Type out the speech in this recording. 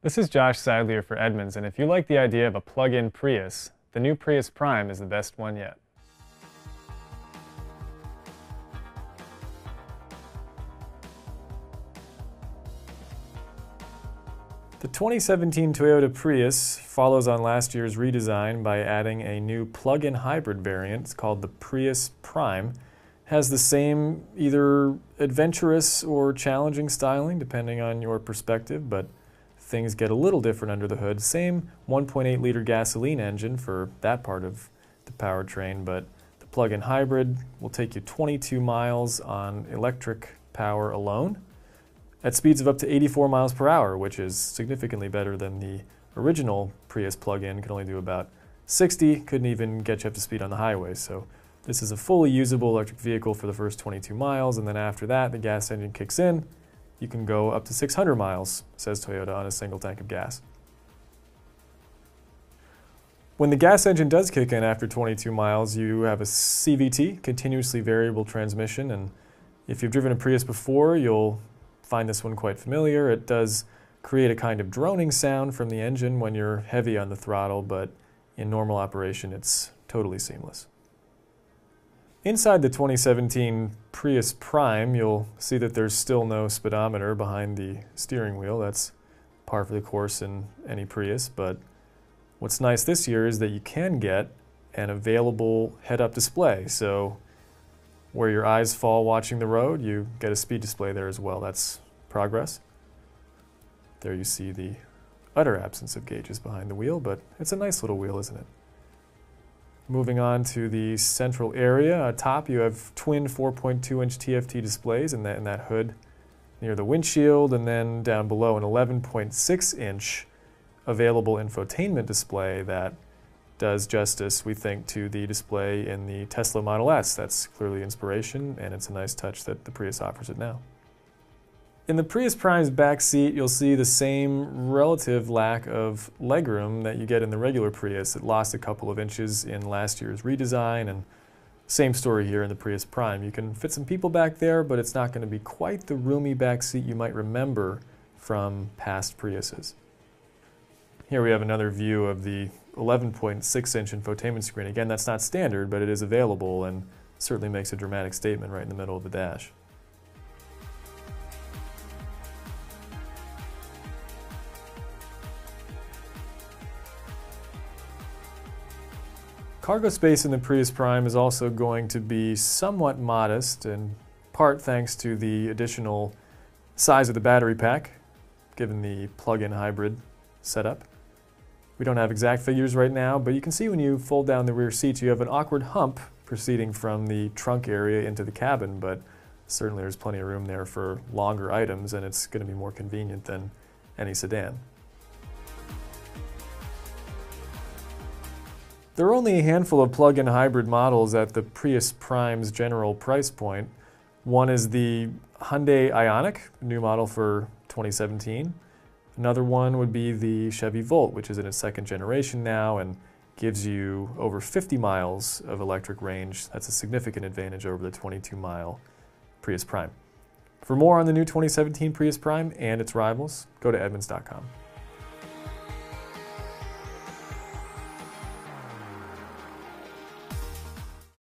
This is Josh Sadlier for Edmunds, and if you like the idea of a plug-in Prius, the new Prius Prime is the best one yet. The 2017 Toyota Prius follows on last year's redesign by adding a new plug-in hybrid variant. It's called the Prius Prime. It has the same either adventurous or challenging styling depending on your perspective, but things get a little different under the hood. Same 1.8-liter gasoline engine for that part of the powertrain, but the plug-in hybrid will take you 22 miles on electric power alone at speeds of up to 84 miles per hour, which is significantly better than the original Prius plug-in. Could only do about 60, couldn't even get you up to speed on the highway. So this is a fully usable electric vehicle for the first 22 miles, and then after that, the gas engine kicks in. You can go up to 600 miles, says Toyota, on a single tank of gas. When the gas engine does kick in after 22 miles, you have a CVT, continuously variable transmission, and if you've driven a Prius before, you'll find this one quite familiar. It does create a kind of droning sound from the engine when you're heavy on the throttle, but in normal operation, it's totally seamless. Inside the 2017 Prius Prime, you'll see that there's still no speedometer behind the steering wheel. That's par for the course in any Prius, but what's nice this year is that you can get an available head-up display. So where your eyes fall watching the road, you get a speed display there as well. That's progress. There you see the utter absence of gauges behind the wheel, but it's a nice little wheel, isn't it? Moving on to the central area, atop you have twin 4.2-inch TFT displays in that hood near the windshield, and then down below an 11.6-inch available infotainment display that does justice, we think, to the display in the Tesla Model S. That's clearly inspiration, and it's a nice touch that the Prius offers it now. In the Prius Prime's back seat, you'll see the same relative lack of legroom that you get in the regular Prius. It lost a couple of inches in last year's redesign, and same story here in the Prius Prime. You can fit some people back there, but it's not going to be quite the roomy back seat you might remember from past Priuses. Here we have another view of the 11.6-inch infotainment screen. Again, that's not standard, but it is available and certainly makes a dramatic statement right in the middle of the dash. Cargo space in the Prius Prime is also going to be somewhat modest, in part thanks to the additional size of the battery pack, given the plug-in hybrid setup. We don't have exact figures right now, but you can see when you fold down the rear seats, you have an awkward hump proceeding from the trunk area into the cabin, but certainly there's plenty of room there for longer items, and it's going to be more convenient than any sedan. There are only a handful of plug-in hybrid models at the Prius Prime's general price point. One is the Hyundai Ioniq, new model for 2017. Another one would be the Chevy Volt, which is in its second generation now and gives you over 50 miles of electric range. That's a significant advantage over the 22-mile Prius Prime. For more on the new 2017 Prius Prime and its rivals, go to Edmunds.com.